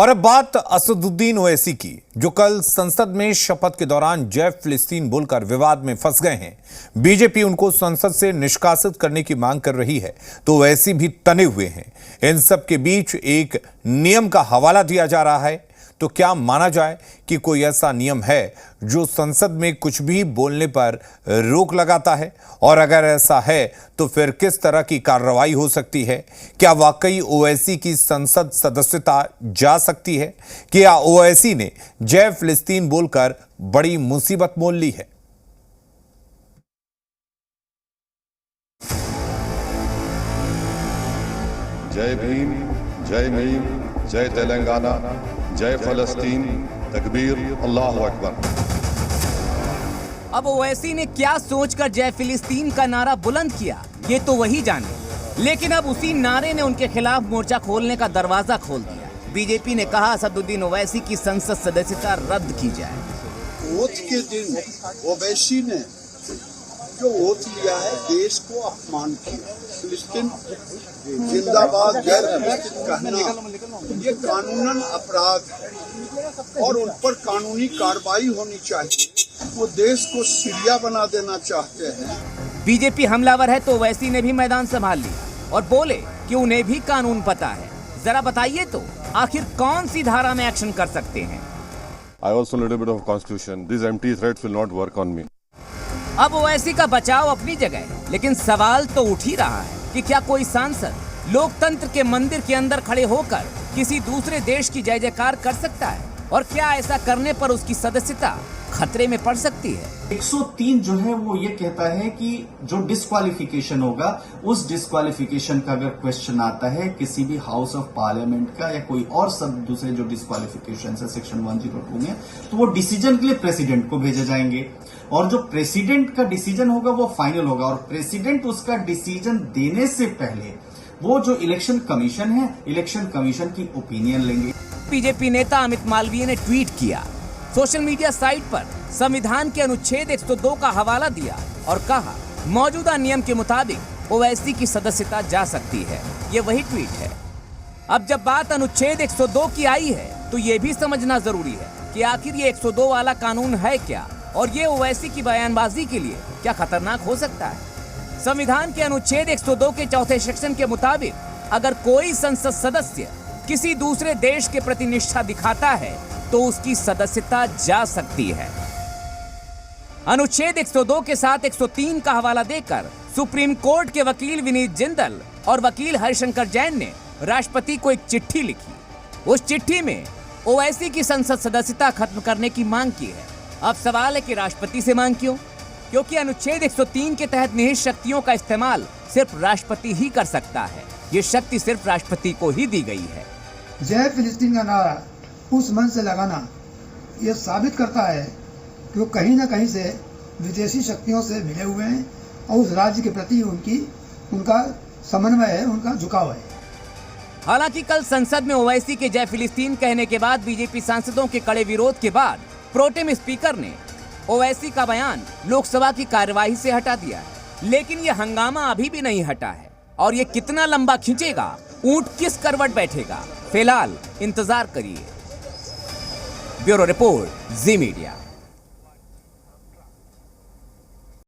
और अब बात असदुद्दीन ओवैसी की, जो कल संसद में शपथ के दौरान जय फिलिस्तीन बोलकर विवाद में फंस गए हैं। बीजेपी उनको संसद से निष्कासित करने की मांग कर रही है तो ओवैसी भी तने हुए हैं। इन सब के बीच एक नियम का हवाला दिया जा रहा है। तो क्या माना जाए कि कोई ऐसा नियम है जो संसद में कुछ भी बोलने पर रोक लगाता है? और अगर ऐसा है तो फिर किस तरह की कार्रवाई हो सकती है? क्या वाकई ओवैसी की संसद सदस्यता जा सकती है? क्या ओवैसी ने जय फिलिस्तीन बोलकर बड़ी मुसीबत मोल ली है? जय भीम, जय मीम, जय तेलंगाना, जय फलस्तीन, तकबीर, अल्लाह अकबर। अब ओवैसी ने क्या सोचकर जय फिलिस्तीन का नारा बुलंद किया, ये तो वही जाने। लेकिन अब उसी नारे ने उनके खिलाफ मोर्चा खोलने का दरवाजा खोल दिया। बीजेपी ने कहा असदुद्दीन ओवैसी की संसद सदस्यता रद्द की जाए। ओथ के दिन ओवैसी ने जो ओथ लिया है, देश को अपमान किया। फिलिस्तीन जिंदाबाद, गैर फिलिस्तीन कहना ये कानूनन अपराध है और उन पर कानूनी कार्रवाई होनी चाहिए। वो देश को सीरिया बना देना चाहते हैं। बीजेपी हमलावर है तो ओवैसी ने भी मैदान संभाल लिया और बोले कि उन्हें भी कानून पता है। जरा बताइए तो आखिर कौन सी धारा में एक्शन कर सकते हैं? I also know a little bit of constitution. These empty threats will not work on me. अब ओवैसी का बचाव अपनी जगह, लेकिन सवाल तो उठ ही रहा है कि क्या कोई सांसद लोकतंत्र के मंदिर के अंदर खड़े होकर किसी दूसरे देश की जय जयकार कर सकता है? और क्या ऐसा करने पर उसकी सदस्यता खतरे में पड़ सकती है? 103 जो है वो ये कहता है कि जो डिस्क्वालिफिकेशन होगा, उस डिस्क्वालिफिकेशन का अगर क्वेश्चन आता है किसी भी हाउस ऑफ पार्लियामेंट का या कोई और सब दूसरे जो डिस्क्वालिफिकेशन है सेक्शन 102 में, तो वो डिसीजन के लिए प्रेसिडेंट को भेजे जाएंगे और जो प्रेसिडेंट का डिसीजन होगा वो फाइनल होगा। और प्रेसिडेंट उसका डिसीजन देने से पहले वो जो इलेक्शन कमीशन है, इलेक्शन कमीशन की ओपिनियन लेंगे। बीजेपी नेता अमित मालवीय ने ट्वीट किया, सोशल मीडिया साइट पर संविधान के अनुच्छेद 102 का हवाला दिया और कहा मौजूदा नियम के मुताबिक ओवैसी की सदस्यता जा सकती है। ये वही ट्वीट है। अब जब बात अनुच्छेद 102 की आई है तो ये भी समझना जरूरी है कि आखिर ये 102 वाला कानून है क्या और ये ओवैसी की बयानबाजी के लिए क्या खतरनाक हो सकता है। संविधान के अनुच्छेद 102 के चौथे सेक्शन के मुताबिक अगर कोई संसद सदस्य किसी दूसरे देश के प्रति निष्ठा दिखाता है तो उसकी सदस्यता जा सकती है। अनुच्छेद 102 के साथ 103 का हवाला देकर सुप्रीम कोर्ट के वकील विनीत जिंदल और वकील हरिशंकर जैन ने राष्ट्रपति को एक चिट्ठी लिखी। उस चिट्ठी में ओवैसी की संसद सदस्यता खत्म करने की मांग की है। अब सवाल है कि राष्ट्रपति से मांग क्यों? क्योंकि अनुच्छेद 103 के तहत निहित शक्तियों का इस्तेमाल सिर्फ राष्ट्रपति ही कर सकता है। ये शक्ति सिर्फ राष्ट्रपति को ही दी गई है। जय फिलिस्तीन का नारा उस मन से लगाना यह साबित करता है कि वो कहीं ना कहीं से विदेशी शक्तियों से मिले हुए हैं और उस राज्य के प्रति उनका समन्वय है, उनका झुकाव है। हालांकि कल संसद में ओवैसी के जय फिलिस्तीन कहने के बाद बीजेपी सांसदों के कड़े विरोध के बाद प्रोटेम स्पीकर ने ओवैसी का बयान लोकसभा की कार्यवाही से हटा दिया है। लेकिन यह हंगामा अभी भी नहीं हटा है और ये कितना लंबा खींचेगा, ऊंट किस करवट बैठेगा, फिलहाल इंतजार करिए। ब्यूरो रिपोर्ट, जी मीडिया।